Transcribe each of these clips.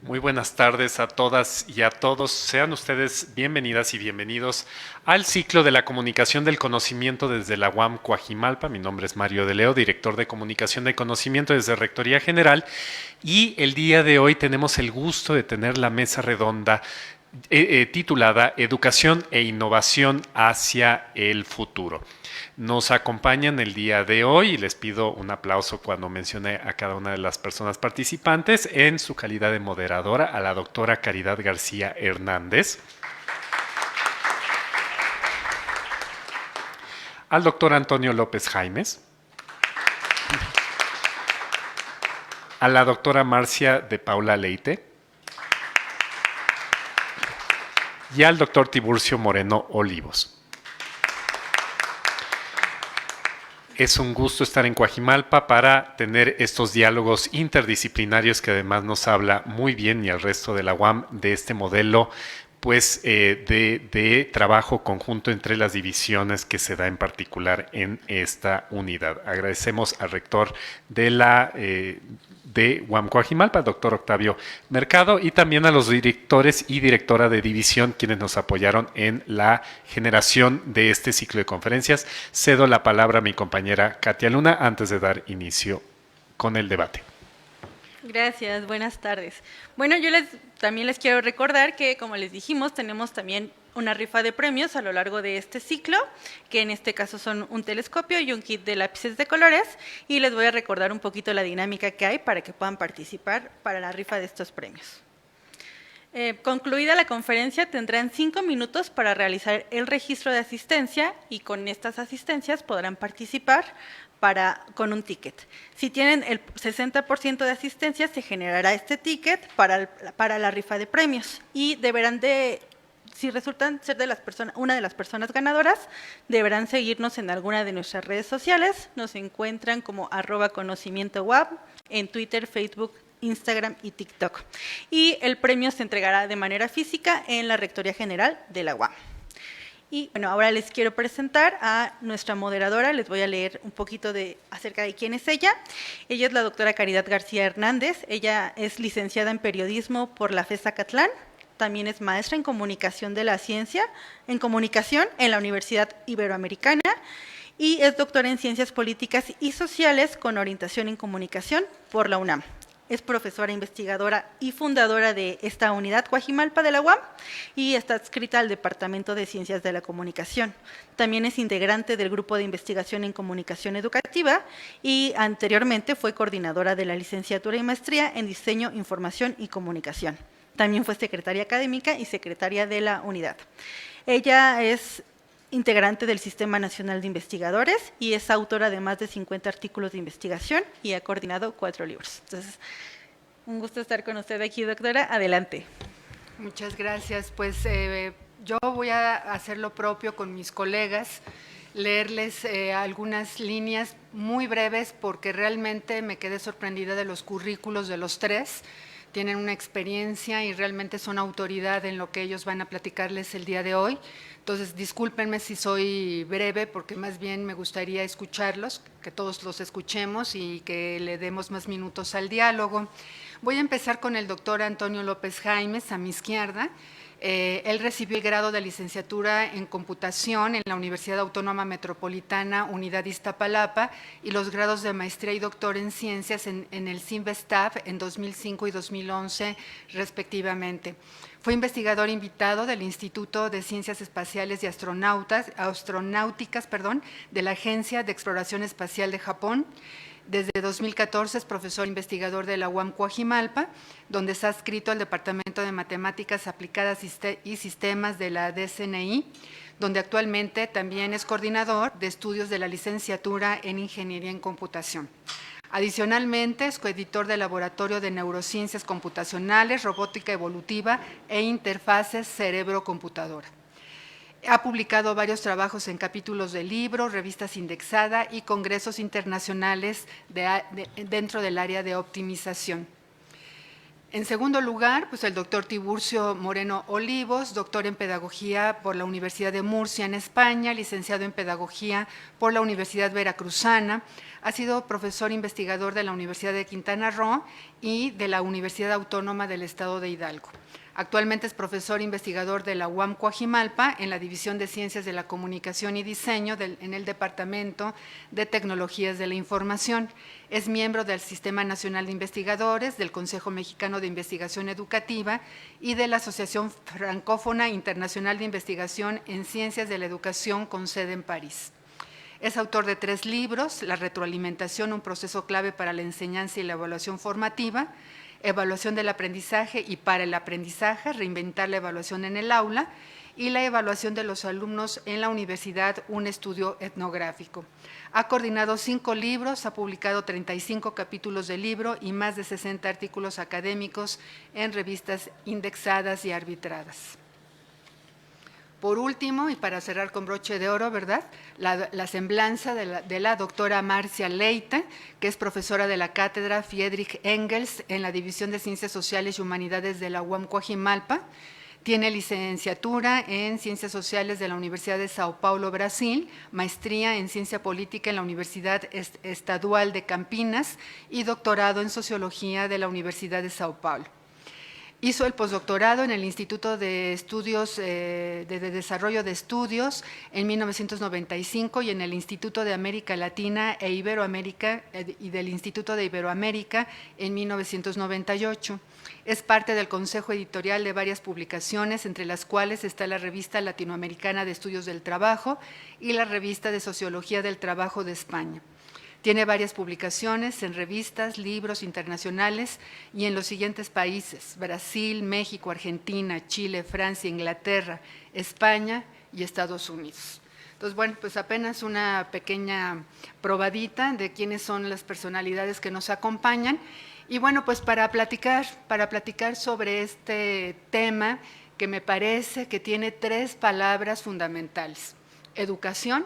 Muy buenas tardes a todas y a todos. Sean ustedes bienvenidas y bienvenidos al ciclo de la comunicación del conocimiento desde la UAM Coajimalpa. Mi nombre es Mario de Leo, director de comunicación de conocimiento desde Rectoría General. Y el día de hoy tenemos el gusto de tener la mesa redonda titulada Educación e Innovación hacia el futuro. Nos acompañan el día de hoy y les pido un aplauso cuando mencione a cada una de las personas participantes en su calidad de moderadora, a la doctora Caridad García Hernández, al doctor Antonio López Jaimes, a la doctora Marcia de Paula Leite y al doctor Tiburcio Moreno Olivos. Es un gusto estar en Coajimalpa para tener estos diálogos interdisciplinarios que además nos habla muy bien y al resto de la UAM de este modelo pues de trabajo conjunto entre las divisiones que se da en particular en esta unidad. Agradecemos al rector de UAM Coajimalpa, doctor Octavio Mercado, y también a los directores y directora de división quienes nos apoyaron en la generación de este ciclo de conferencias. Cedo la palabra a mi compañera Katia Luna antes de dar inicio con el debate. Gracias, buenas tardes. Bueno, también les quiero recordar que, como les dijimos, tenemos también una rifa de premios a lo largo de este ciclo, que en este caso son un telescopio y un kit de lápices de colores, y les voy a recordar un poquito la dinámica que hay para que puedan participar para la rifa de estos premios. Concluida la conferencia, tendrán 5 minutos para realizar el registro de asistencia y con estas asistencias podrán participar con un ticket. Si tienen el 60% de asistencia, se generará este ticket para la rifa de premios y deberán si resultan ser una de las personas ganadoras, deberán seguirnos en alguna de nuestras redes sociales. Nos encuentran como @conocimientowab en Twitter, Facebook, Instagram y TikTok. Y el premio se entregará de manera física en la Rectoría General de la UAM. Y bueno, ahora les quiero presentar a nuestra moderadora. Les voy a leer un poquito acerca de quién es ella. Ella es la doctora Caridad García Hernández. Ella es licenciada en periodismo por la FES Zacatlán. También es maestra en comunicación de la ciencia, en comunicación en la Universidad Iberoamericana y es doctora en ciencias políticas y sociales con orientación en comunicación por la UNAM. Es profesora investigadora y fundadora de esta unidad Coajimalpa de la UAM y está adscrita al Departamento de Ciencias de la Comunicación. También es integrante del Grupo de Investigación en Comunicación Educativa y anteriormente fue coordinadora de la licenciatura y maestría en Diseño, Información y Comunicación. También fue secretaria académica y secretaria de la unidad. Ella es integrante del Sistema Nacional de Investigadores y es autora de más de 50 artículos de investigación y ha coordinado 4 libros. Entonces, un gusto estar con usted aquí, doctora. Adelante. Muchas gracias. Pues yo voy a hacer lo propio con mis colegas, leerles algunas líneas muy breves porque realmente me quedé sorprendida de los currículos de los 3. Tienen una experiencia y realmente son autoridad en lo que ellos van a platicarles el día de hoy. Entonces, discúlpenme si soy breve, porque más bien me gustaría escucharlos, que todos los escuchemos y que le demos más minutos al diálogo. Voy a empezar con el doctor Antonio López Jaimes, a mi izquierda. Él recibió el grado de licenciatura en computación en la Universidad Autónoma Metropolitana, Unidad Iztapalapa, y los grados de maestría y doctor en ciencias en el CINVESTAF en 2005 y 2011, respectivamente. Fue investigador invitado del Instituto de Ciencias Espaciales y Astronáuticas de la Agencia de Exploración Espacial de Japón. Desde 2014 es profesor investigador de la UAM Coajimalpa, donde está adscrito al Departamento de Matemáticas Aplicadas y Sistemas de la DCNI, donde actualmente también es coordinador de estudios de la licenciatura en Ingeniería en Computación. Adicionalmente, es coeditor del Laboratorio de Neurociencias Computacionales, Robótica Evolutiva e Interfaces Cerebro-Computadora. Ha publicado varios trabajos en capítulos de libros, revistas indexadas y congresos internacionales dentro del área de optimización. En segundo lugar, pues el doctor Tiburcio Moreno Olivos, doctor en Pedagogía por la Universidad de Murcia en España, licenciado en Pedagogía por la Universidad Veracruzana, ha sido profesor investigador de la Universidad de Quintana Roo y de la Universidad Autónoma del Estado de Hidalgo. Actualmente es profesor investigador de la UAM Coajimalpa en la División de Ciencias de la Comunicación y Diseño en el Departamento de Tecnologías de la Información. Es miembro del Sistema Nacional de Investigadores, del Consejo Mexicano de Investigación Educativa y de la Asociación Francófona Internacional de Investigación en Ciencias de la Educación con sede en París. Es autor de 3 libros: La retroalimentación, un proceso clave para la enseñanza y la evaluación formativa; Evaluación del aprendizaje y para el aprendizaje, reinventar la evaluación en el aula; y la evaluación de los alumnos en la universidad, un estudio etnográfico. Ha coordinado 5 libros, ha publicado 35 capítulos de libro y más de 60 artículos académicos en revistas indexadas y arbitradas. Por último, y para cerrar con broche de oro, ¿verdad?, la semblanza de la doctora Marcia Leite, que es profesora de la cátedra Friedrich Engels en la División de Ciencias Sociales y Humanidades de la UAM Coajimalpa. Tiene licenciatura en Ciencias Sociales de la Universidad de Sao Paulo, Brasil, maestría en Ciencia Política en la Universidad Estadual de Campinas y doctorado en Sociología de la Universidad de Sao Paulo. Hizo el postdoctorado en el Instituto de Estudios de Desarrollo de Estudios en 1995 y en el Instituto de América Latina e Iberoamérica y del Instituto de Iberoamérica en 1998. Es parte del consejo editorial de varias publicaciones, entre las cuales está la Revista Latinoamericana de Estudios del Trabajo y la Revista de Sociología del Trabajo de España. Tiene varias publicaciones en revistas, libros internacionales y en los siguientes países: Brasil, México, Argentina, Chile, Francia, Inglaterra, España y Estados Unidos. Entonces, bueno, pues apenas una pequeña probadita de quiénes son las personalidades que nos acompañan. Y bueno, pues para platicar sobre este tema que me parece que tiene 3 palabras fundamentales: educación,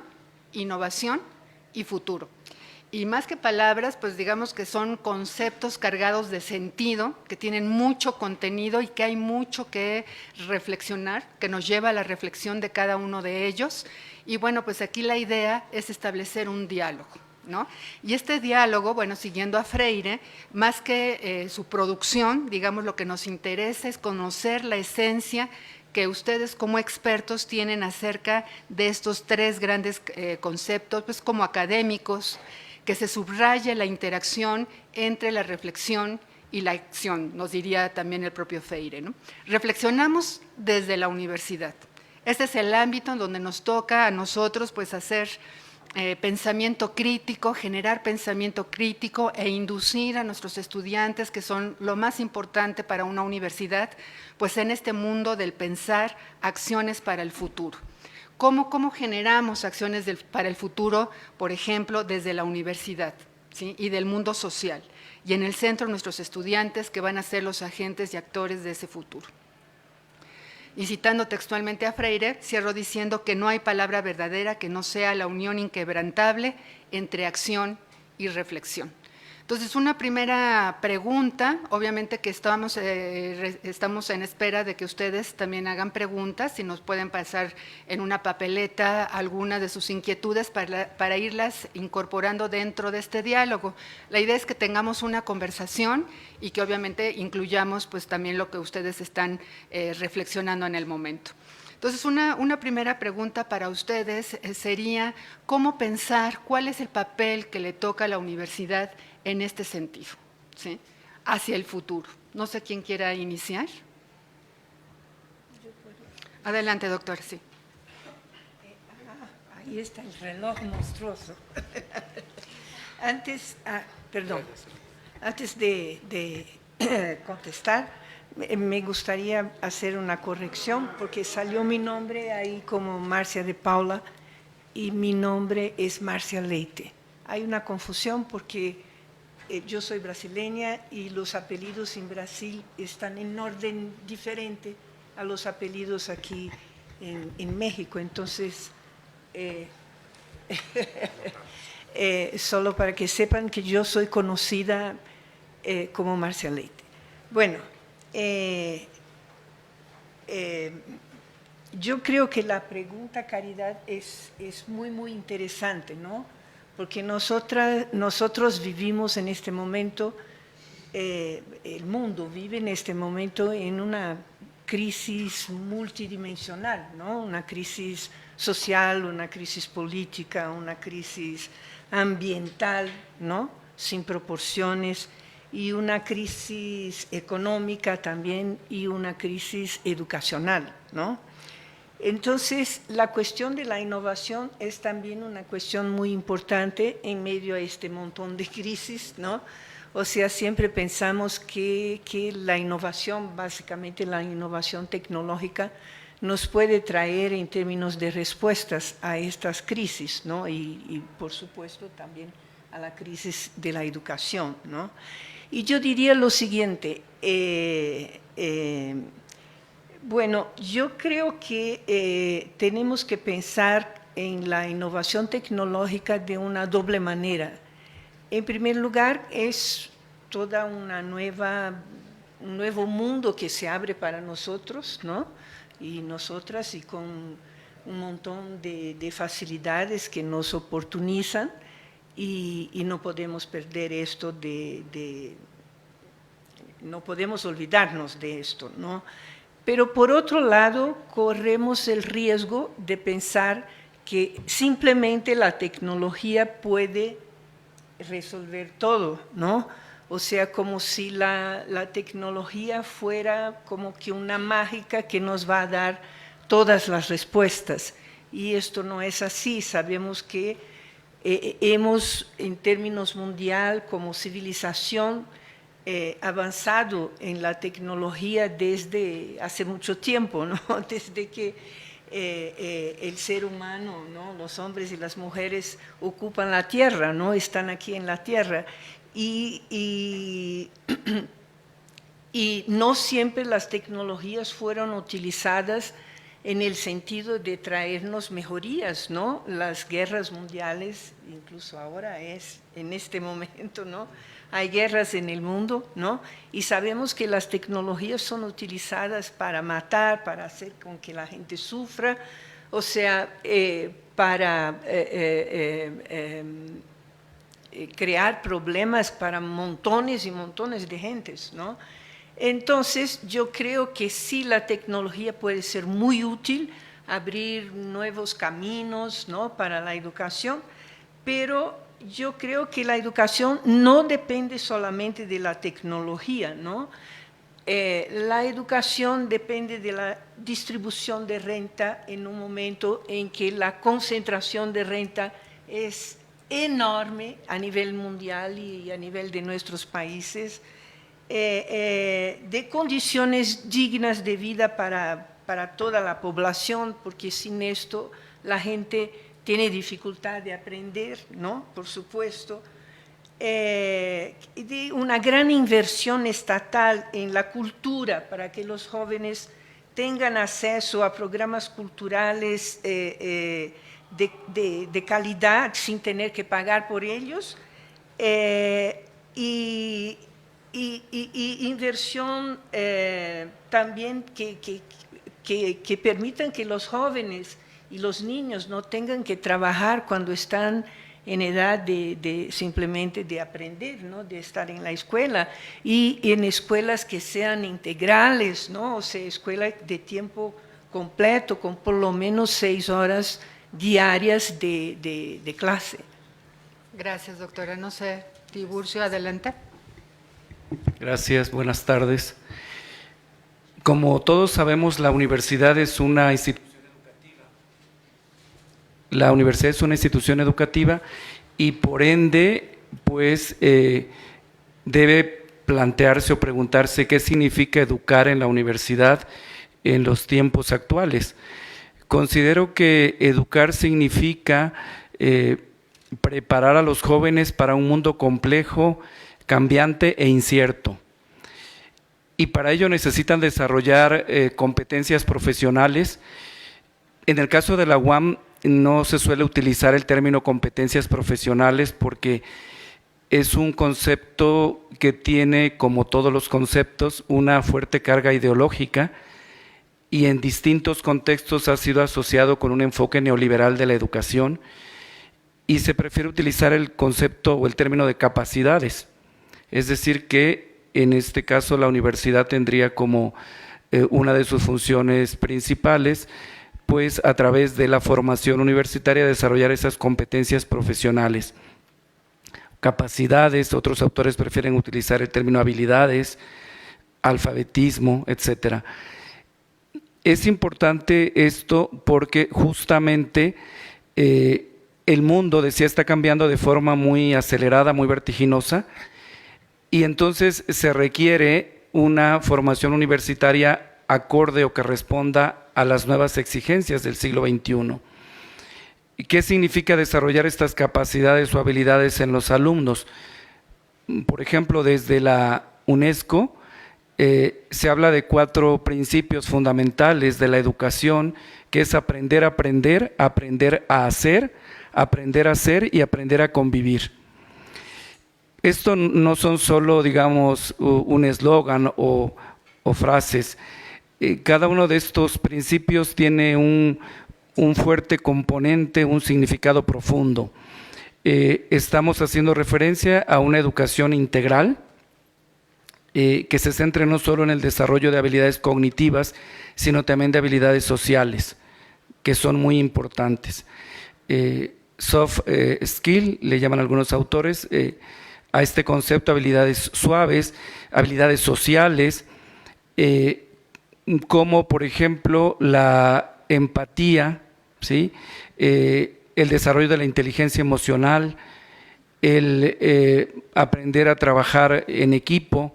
innovación y futuro. Y más que palabras, pues digamos que son conceptos cargados de sentido, que tienen mucho contenido y que hay mucho que reflexionar, que nos lleva a la reflexión de cada uno de ellos. Y bueno, pues aquí la idea es establecer un diálogo, ¿no? Y este diálogo, bueno, siguiendo a Freire, más que su producción, digamos, lo que nos interesa es conocer la esencia que ustedes como expertos tienen acerca de estos 3 grandes conceptos, pues como académicos, que se subraye la interacción entre la reflexión y la acción, nos diría también el propio Freire, ¿no? Reflexionamos desde la universidad. Este es el ámbito en donde nos toca a nosotros pues hacer pensamiento crítico, generar pensamiento crítico e inducir a nuestros estudiantes, que son lo más importante para una universidad, pues en este mundo del pensar acciones para el futuro. ¿Cómo generamos acciones para el futuro, por ejemplo, desde la universidad, ¿sí?, y del mundo social? Y en el centro nuestros estudiantes, que van a ser los agentes y actores de ese futuro. Y citando textualmente a Freire, cierro diciendo que no hay palabra verdadera que no sea la unión inquebrantable entre acción y reflexión. Entonces, una primera pregunta, obviamente que estamos en espera de que ustedes también hagan preguntas, si nos pueden pasar en una papeleta algunas de sus inquietudes para irlas incorporando dentro de este diálogo. La idea es que tengamos una conversación y que obviamente incluyamos pues también lo que ustedes están reflexionando en el momento. Entonces, una primera pregunta para ustedes sería, ¿cómo pensar cuál es el papel que le toca a la universidad en este sentido, ¿sí?, hacia el futuro? No sé quién quiera iniciar. Adelante, doctor, sí. Ahí está el reloj monstruoso. Antes de contestar, me gustaría hacer una corrección, porque salió mi nombre ahí como Marcia de Paula y mi nombre es Marcia Leite. Hay una confusión porque yo soy brasileña y los apellidos en Brasil están en orden diferente a los apellidos aquí en México. Entonces, solo para que sepan que yo soy conocida como Marcia Leite. Bueno, yo creo que la pregunta, Caridad, es muy, muy interesante, ¿no? Porque nosotros vivimos en este momento, el mundo vive en este momento en una crisis multidimensional, ¿no? Una crisis social, una crisis política, una crisis ambiental, ¿no?, sin proporciones, y una crisis económica también, y una crisis educacional, ¿no? Entonces, la cuestión de la innovación es también una cuestión muy importante en medio a este montón de crisis, ¿no? O sea, siempre pensamos que la innovación, básicamente la innovación tecnológica, nos puede traer en términos de respuestas a estas crisis, ¿no? Y por supuesto también a la crisis de la educación, ¿no? Y yo diría lo siguiente, bueno, yo creo que tenemos que pensar en la innovación tecnológica de una doble manera. En primer lugar, es toda un nuevo mundo que se abre para nosotros, ¿no?, y nosotras, y con un montón de facilidades que nos oportunizan, y no podemos perder esto no podemos olvidarnos de esto, ¿no? Pero por otro lado, corremos el riesgo de pensar que simplemente la tecnología puede resolver todo, ¿no? O sea, como si la tecnología fuera como que una mágica que nos va a dar todas las respuestas. Y esto no es así. Sabemos que hemos, en términos mundial, como civilización, avanzado en la tecnología desde hace mucho tiempo, ¿no? Desde que el ser humano, ¿no?, los hombres y las mujeres ocupan la tierra, ¿no?, están aquí en la tierra. Y no siempre las tecnologías fueron utilizadas en el sentido de traernos mejorías, ¿no? Las guerras mundiales, incluso ahora en este momento, ¿no?, hay guerras en el mundo, ¿no? Y sabemos que las tecnologías son utilizadas para matar, para hacer con que la gente sufra, o sea, para crear problemas para montones y montones de gentes, ¿no? Entonces, yo creo que sí, la tecnología puede ser muy útil, abrir nuevos caminos, ¿no?, para la educación, pero yo creo que la educación no depende solamente de la tecnología, ¿no? La educación depende de la distribución de renta en un momento en que la concentración de renta es enorme a nivel mundial y a nivel de nuestros países, de condiciones dignas de vida para toda la población, porque sin esto la gente tiene dificultad de aprender, ¿no?, por supuesto, de una gran inversión estatal en la cultura para que los jóvenes tengan acceso a programas culturales de calidad sin tener que pagar por ellos, y inversión también que permitan que los jóvenes y los niños no tengan que trabajar cuando están en edad de simplemente de aprender, ¿no? De estar en la escuela, y en escuelas que sean integrales, ¿no? O sea, escuela de tiempo completo, con por lo menos 6 horas diarias de clase. Gracias, doctora. No sé, Tiburcio, adelante. Gracias, buenas tardes. Como todos sabemos, la universidad es una institución educativa. La universidad es una institución educativa y por ende, pues, debe plantearse o preguntarse qué significa educar en la universidad en los tiempos actuales. Considero que educar significa preparar a los jóvenes para un mundo complejo, cambiante e incierto. Y para ello necesitan desarrollar competencias profesionales. En el caso de la UAM no se suele utilizar el término competencias profesionales porque es un concepto que tiene, como todos los conceptos, una fuerte carga ideológica y en distintos contextos ha sido asociado con un enfoque neoliberal de la educación y se prefiere utilizar el concepto o el término de capacidades. Es decir que en este caso la universidad tendría como una de sus funciones principales, pues a través de la formación universitaria desarrollar esas competencias profesionales. Capacidades, otros autores prefieren utilizar el término habilidades, alfabetismo, etcétera. Es importante esto porque justamente el mundo, decía, está cambiando de forma muy acelerada, muy vertiginosa, y entonces se requiere una formación universitaria acorde o que responda a las nuevas exigencias del siglo XXI. ¿Qué significa desarrollar estas capacidades o habilidades en los alumnos? Por ejemplo, desde la UNESCO se habla de 4 principios fundamentales de la educación, que es aprender a aprender, aprender a hacer y aprender a convivir. Esto no son solo, digamos, un eslogan o frases. Cada uno de estos principios tiene un fuerte componente, un significado profundo. Estamos haciendo referencia a una educación integral que se centre no solo en el desarrollo de habilidades cognitivas, sino también de habilidades sociales, que son muy importantes. Soft skill, le llaman algunos autores, a este concepto, habilidades suaves, habilidades sociales, como por ejemplo la empatía, ¿sí? El desarrollo de la inteligencia emocional, el aprender a trabajar en equipo.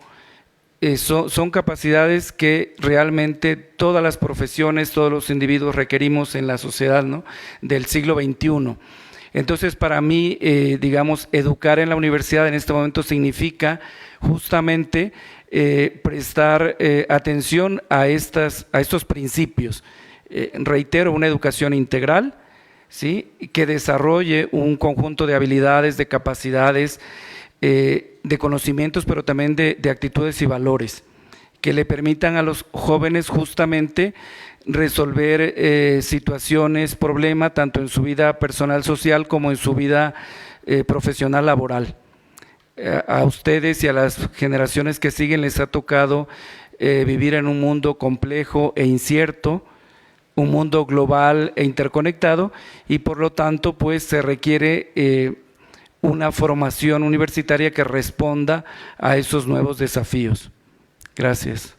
Son capacidades que realmente todas las profesiones, todos los individuos requerimos en la sociedad, ¿no?, del siglo XXI. Entonces, para mí, digamos, educar en la universidad en este momento significa justamente prestar atención a estos principios. Reitero, una educación integral, ¿sí?, que desarrolle un conjunto de habilidades, de capacidades, de conocimientos, pero también de actitudes y valores, que le permitan a los jóvenes justamente resolver situaciones, problemas, tanto en su vida personal social como en su vida profesional laboral. A ustedes y a las generaciones que siguen les ha tocado vivir en un mundo complejo e incierto, un mundo global e interconectado, y por lo tanto pues se requiere una formación universitaria que responda a esos nuevos desafíos. Gracias.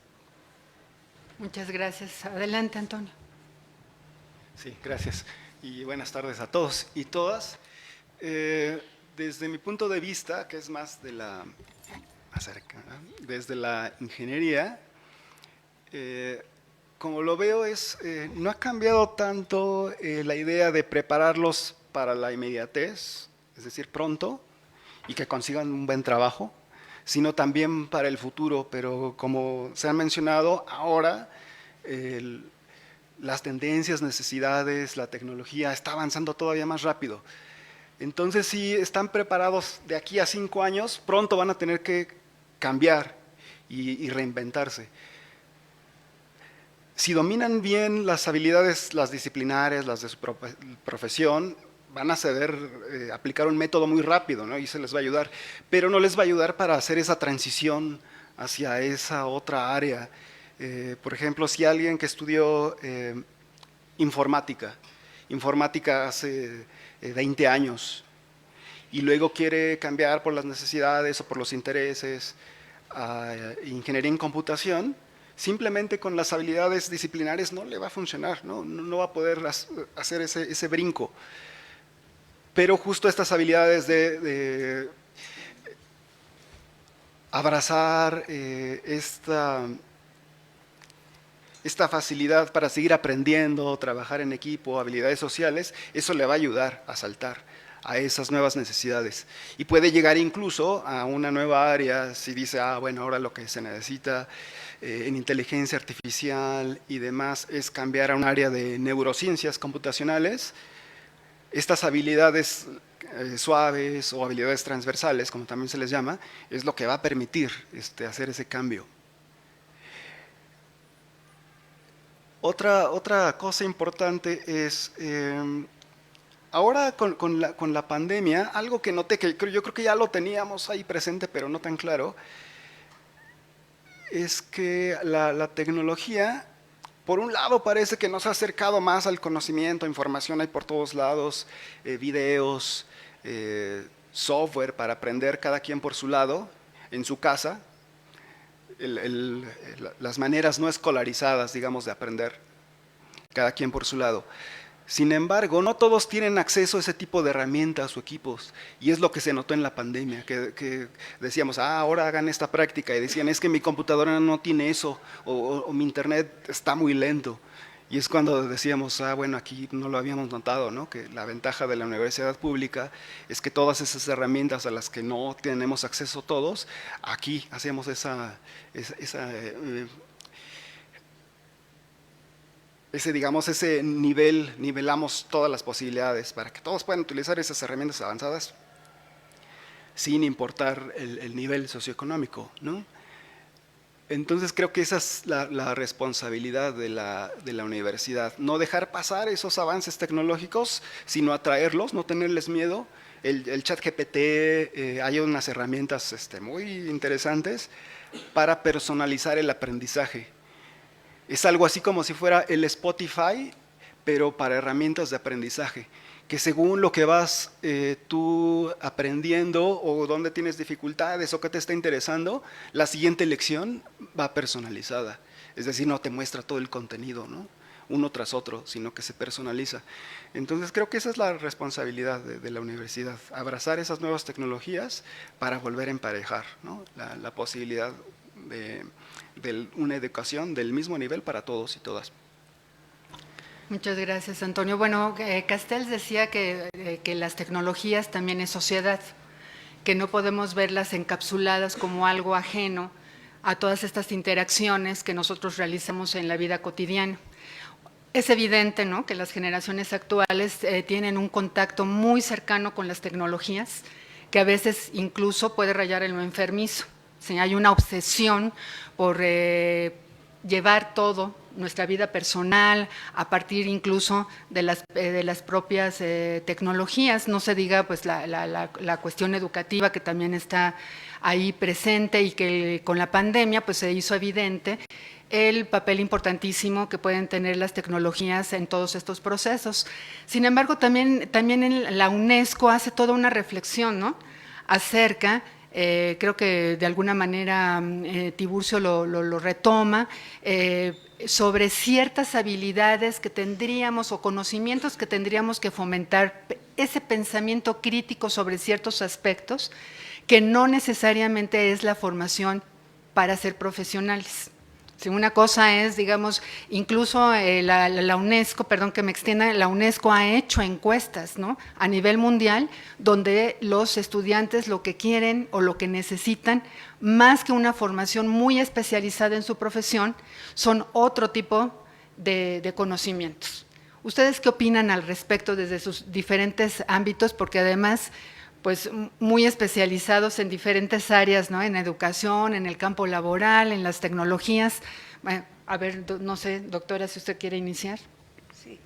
Muchas gracias. Adelante, Antonio. Sí, gracias. Y buenas tardes a todos y todas. Desde mi punto de vista, que es más de desde la ingeniería, como lo veo no ha cambiado tanto la idea de prepararlos para la inmediatez, es decir, pronto, y que consigan un buen trabajo, sino también para el futuro. Pero como se ha mencionado, ahora las tendencias, necesidades, la tecnología está avanzando todavía más rápido. Entonces, si están preparados de aquí a 5 años, pronto van a tener que cambiar y reinventarse. Si dominan bien las habilidades, las disciplinares, las de su profesión, van a saber aplicar un método muy rápido, ¿no? Y se les va a ayudar, pero no les va a ayudar para hacer esa transición hacia esa otra área. Por ejemplo, si alguien que estudió informática hace 20 años y luego quiere cambiar por las necesidades o por los intereses a ingeniería en computación, simplemente con las habilidades disciplinares no le va a funcionar, no va a poder hacer ese brinco. Pero justo estas habilidades de abrazar esta facilidad para seguir aprendiendo, trabajar en equipo, habilidades sociales, eso le va a ayudar a saltar a esas nuevas necesidades. Y puede llegar incluso a una nueva área, si dice, bueno, ahora lo que se necesita en inteligencia artificial y demás es cambiar a un área de neurociencias computacionales. Estas habilidades suaves o habilidades transversales, como también se les llama, es lo que va a permitir hacer ese cambio. Otra cosa importante es, ahora con la pandemia, algo que noté, que yo creo que ya lo teníamos ahí presente, pero no tan claro, es que la tecnología, por un lado, parece que nos ha acercado más al conocimiento, información hay por todos lados, videos, software para aprender cada quien por su lado, en su casa, las maneras no escolarizadas, digamos, de aprender, cada quien por su lado. Sin embargo, no todos tienen acceso a ese tipo de herramientas o equipos, y es lo que se notó en la pandemia, que decíamos, ahora hagan esta práctica, y decían, es que mi computadora no tiene eso, o mi internet está muy lento. Y es cuando decíamos, bueno, aquí no lo habíamos notado, ¿no? Que la ventaja de la universidad pública es que todas esas herramientas a las que no tenemos acceso todos, aquí hacemos ese nivelamos todas las posibilidades para que todos puedan utilizar esas herramientas avanzadas sin importar el nivel socioeconómico, ¿no? Entonces creo que esa es la responsabilidad de la universidad, no dejar pasar esos avances tecnológicos, sino atraerlos, no tenerles miedo. El ChatGPT, hay unas herramientas muy interesantes para personalizar el aprendizaje. Es algo así como si fuera el Spotify, pero para herramientas de aprendizaje, que según lo que vas tú aprendiendo o dónde tienes dificultades o qué te está interesando, la siguiente lección va personalizada. Es decir, no te muestra todo el contenido, ¿no? Uno tras otro, sino que se personaliza. Entonces creo que esa es la responsabilidad de la universidad, abrazar esas nuevas tecnologías para volver a emparejar, ¿no? la posibilidad de una educación del mismo nivel para todos y todas. Muchas gracias, Antonio. Bueno, Castells decía que las tecnologías también es sociedad, que no podemos verlas encapsuladas como algo ajeno a todas estas interacciones que nosotros realizamos en la vida cotidiana. Es evidente, ¿no?, que las generaciones actuales tienen un contacto muy cercano con las tecnologías, que a veces incluso puede rayar en lo enfermizo. ¿Sí? Hay una obsesión por llevar todo nuestra vida personal a partir incluso de las propias tecnologías, no se diga pues la cuestión educativa que también está ahí presente y que con la pandemia pues se hizo evidente el papel importantísimo que pueden tener las tecnologías en todos estos procesos. Sin embargo, también la UNESCO hace toda una reflexión, ¿no?, acerca, creo que de alguna manera Tiburcio lo retoma, sobre ciertas habilidades que tendríamos o conocimientos que tendríamos que fomentar, ese pensamiento crítico sobre ciertos aspectos que no necesariamente es la formación para ser profesionales. Si una cosa es, digamos, incluso la UNESCO, perdón que me extienda, la UNESCO ha hecho encuestas, ¿no?, a nivel mundial, donde los estudiantes lo que quieren o lo que necesitan, más que una formación muy especializada en su profesión, son otro tipo de conocimientos. ¿Ustedes qué opinan al respecto desde sus diferentes ámbitos? Porque además, pues muy especializados en diferentes áreas, ¿no? En educación, en el campo laboral, en las tecnologías. Bueno, a ver, no sé, doctora, si usted quiere iniciar. Sí.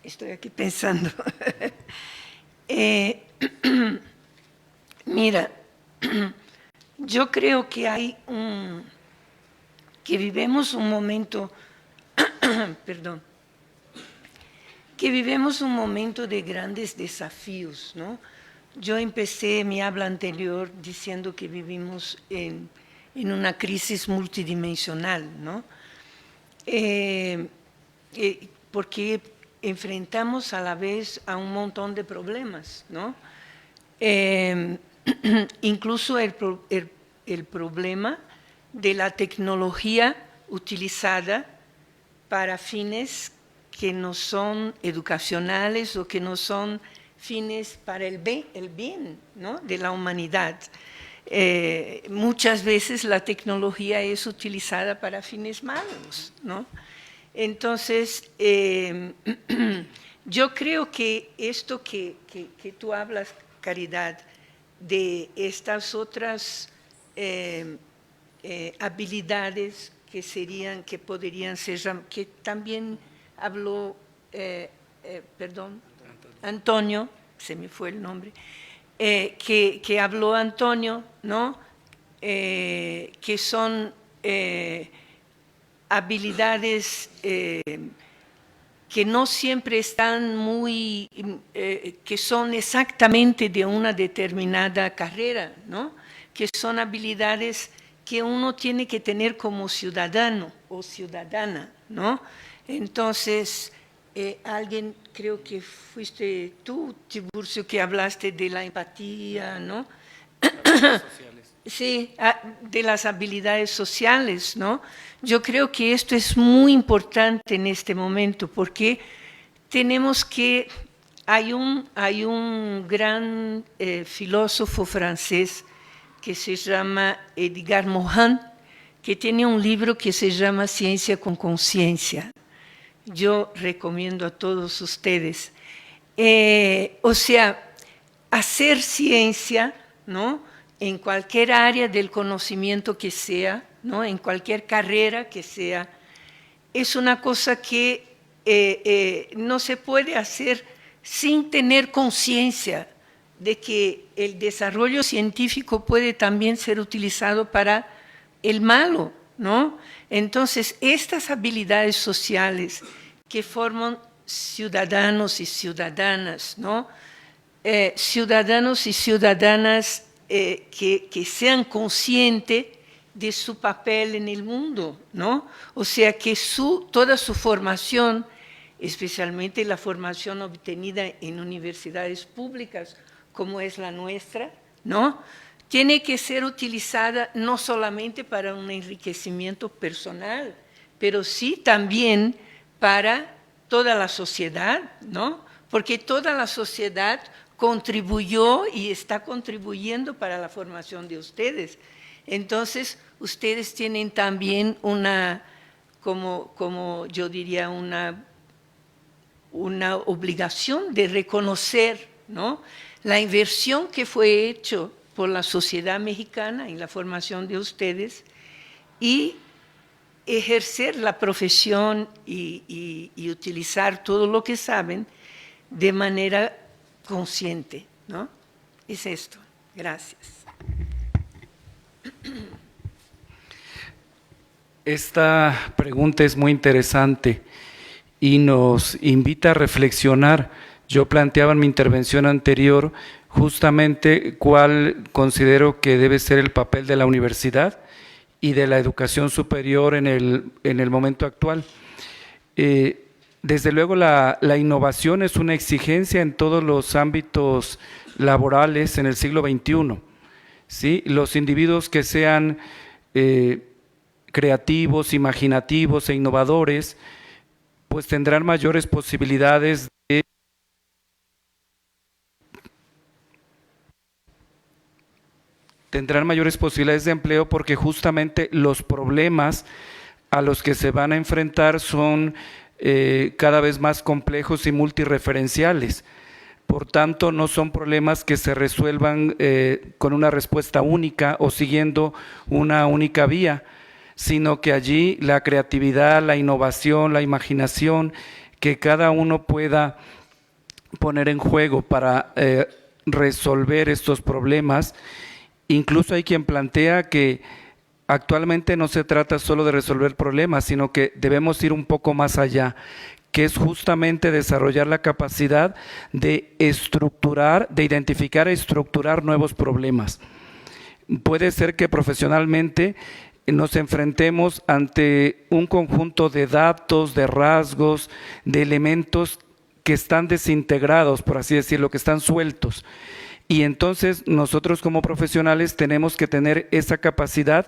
Estoy aquí pensando. Mira, yo creo que que vivimos un momento, perdón, que vivimos un momento de grandes desafíos, ¿no? Yo empecé mi habla anterior diciendo que vivimos en una crisis multidimensional, ¿no? Porque enfrentamos a la vez a un montón de problemas, ¿no? Incluso el problema de la tecnología utilizada para fines que no son educacionales o que no son fines para el bien, ¿no? De la humanidad. Muchas veces la tecnología es utilizada para fines malos, ¿no? Entonces, yo creo que esto que tú hablas, Caridad, de estas otras habilidades que podrían ser, que también habló, perdón, Antonio, se me fue el nombre, que habló Antonio, ¿no? Que son habilidades que no siempre están muy, que son exactamente de una determinada carrera, ¿no? Que son habilidades que uno tiene que tener como ciudadano o ciudadana, ¿no? Entonces, alguien, creo que fuiste tú, Tiburcio, que hablaste de la empatía, ¿no? Sí, de las habilidades sociales, ¿no? Yo creo que esto es muy importante en este momento porque tenemos que, hay un gran filósofo francés que se llama Edgar Morin, que tiene un libro que se llama Ciencia con Conciencia. Yo recomiendo a todos ustedes. O sea, hacer ciencia, ¿no? En cualquier área del conocimiento que sea, ¿no? En cualquier carrera que sea, es una cosa que no se puede hacer sin tener conciencia de que el desarrollo científico puede también ser utilizado para el malo, ¿no? Entonces, estas habilidades sociales que forman ciudadanos y ciudadanas, ¿no? Ciudadanos y ciudadanas que sean conscientes de su papel en el mundo, ¿no? O sea, que toda su formación, especialmente la formación obtenida en universidades públicas, como es la nuestra, ¿no? Tiene que ser utilizada no solamente para un enriquecimiento personal, pero sí también para toda la sociedad, ¿no? Porque toda la sociedad contribuyó y está contribuyendo para la formación de ustedes. Entonces, ustedes tienen también como yo diría, una obligación de reconocer, ¿no? La inversión que fue hecha por la sociedad mexicana en la formación de ustedes y ejercer la profesión y utilizar todo lo que saben de manera consciente, ¿no? Es esto. Gracias. Esta pregunta es muy interesante y nos invita a reflexionar. Yo planteaba en mi intervención anterior justamente cuál considero que debe ser el papel de la universidad y de la educación superior en el momento actual. Desde luego la innovación es una exigencia en todos los ámbitos laborales en el siglo XXI. ¿Sí? Los individuos que sean creativos, imaginativos e innovadores, pues tendrán mayores posibilidades tendrán mayores posibilidades de empleo porque justamente los problemas a los que se van a enfrentar son cada vez más complejos y multireferenciales. Por tanto, no son problemas que se resuelvan con una respuesta única o siguiendo una única vía, sino que allí la creatividad, la innovación, la imaginación, que cada uno pueda poner en juego para resolver estos problemas. Incluso hay quien plantea que actualmente no se trata solo de resolver problemas, sino que debemos ir un poco más allá, que es justamente desarrollar la capacidad de estructurar, de identificar e estructurar nuevos problemas. Puede ser que profesionalmente nos enfrentemos ante un conjunto de datos, de rasgos, de elementos que están desintegrados, por así decirlo, que están sueltos. Y entonces nosotros como profesionales tenemos que tener esa capacidad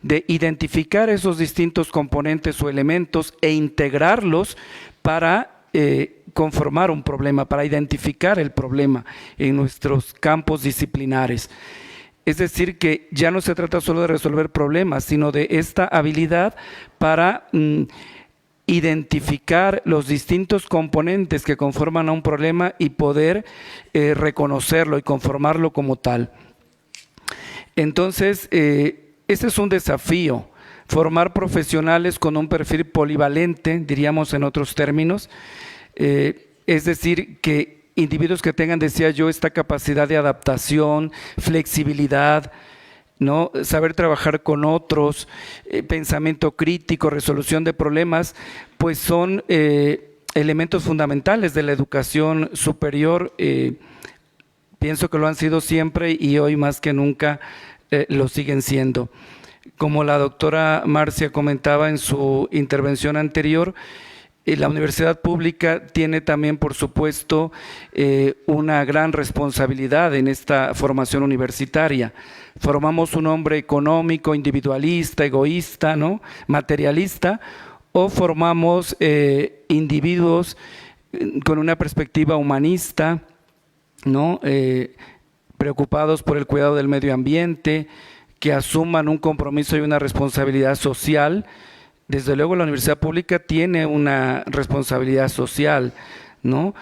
de identificar esos distintos componentes o elementos e integrarlos para conformar un problema, para identificar el problema en nuestros campos disciplinares. Es decir, que ya no se trata solo de resolver problemas, sino de esta habilidad para identificar los distintos componentes que conforman a un problema y poder reconocerlo y conformarlo como tal. Entonces, ese es un desafío, formar profesionales con un perfil polivalente, diríamos en otros términos, es decir, que individuos que tengan, decía yo, esta capacidad de adaptación, flexibilidad, ¿no? Saber trabajar con otros, pensamiento crítico, resolución de problemas, pues son elementos fundamentales de la educación superior. Pienso que lo han sido siempre y hoy más que nunca lo siguen siendo. Como la doctora Marcia comentaba en su intervención anterior, la universidad pública tiene también, por supuesto, una gran responsabilidad en esta formación universitaria. Formamos un hombre económico, individualista, egoísta, ¿no?, materialista, o formamos individuos con una perspectiva humanista, ¿no?, preocupados por el cuidado del medio ambiente, que asuman un compromiso y una responsabilidad social. Desde luego la universidad pública tiene una responsabilidad social, ¿no?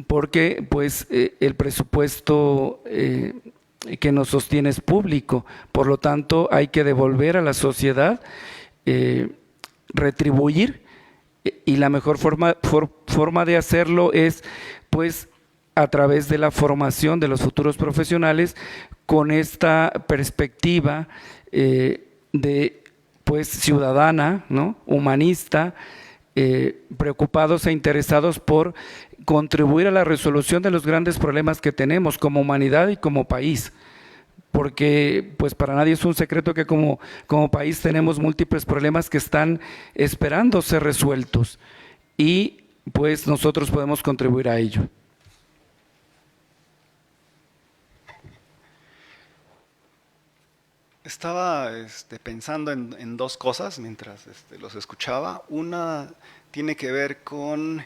Porque pues el presupuesto que nos sostiene es público, por lo tanto hay que devolver a la sociedad, retribuir, y la mejor forma de hacerlo es pues a través de la formación de los futuros profesionales con esta perspectiva de pues ciudadana, ¿no?, humanista, preocupados e interesados por contribuir a la resolución de los grandes problemas que tenemos como humanidad y como país, porque pues para nadie es un secreto que como país tenemos múltiples problemas que están esperando ser resueltos y pues nosotros podemos contribuir a ello. Estaba pensando en dos cosas mientras los escuchaba. Una tiene que ver con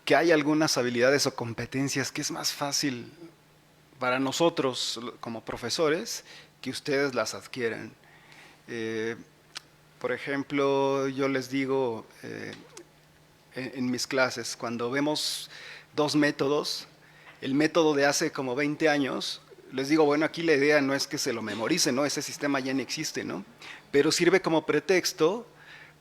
que hay algunas habilidades o competencias que es más fácil para nosotros como profesores que ustedes las adquieran. Por ejemplo, yo les digo en mis clases, cuando vemos dos métodos, el método de hace como 20 años, les digo, bueno, aquí la idea no es que se lo memoricen, ¿no? Ese sistema ya no existe, ¿no? Pero sirve como pretexto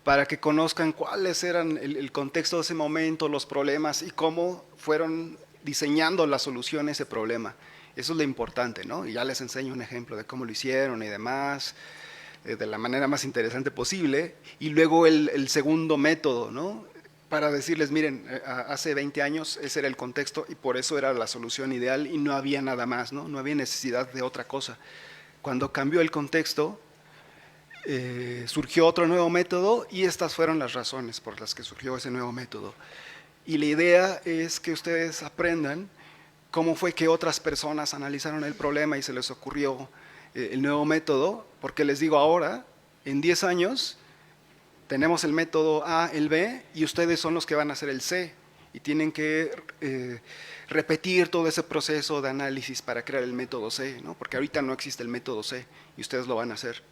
para que conozcan cuáles eran el contexto de ese momento, los problemas y cómo fueron diseñando la solución a ese problema. Eso es lo importante, ¿no? Y ya les enseño un ejemplo de cómo lo hicieron y demás, de la manera más interesante posible. Y luego el segundo método, ¿no?, para decirles, miren, hace 20 años ese era el contexto y por eso era la solución ideal y no había nada más, ¿no? No había necesidad de otra cosa. Cuando cambió el contexto, surgió otro nuevo método y estas fueron las razones por las que surgió ese nuevo método. Y la idea es que ustedes aprendan cómo fue que otras personas analizaron el problema y se les ocurrió el nuevo método, porque les digo ahora, en 10 años, tenemos el método A, el B, y ustedes son los que van a hacer el C. y tienen que repetir todo ese proceso de análisis para crear el método C, ¿no? Porque ahorita no existe el método C y ustedes lo van a hacer.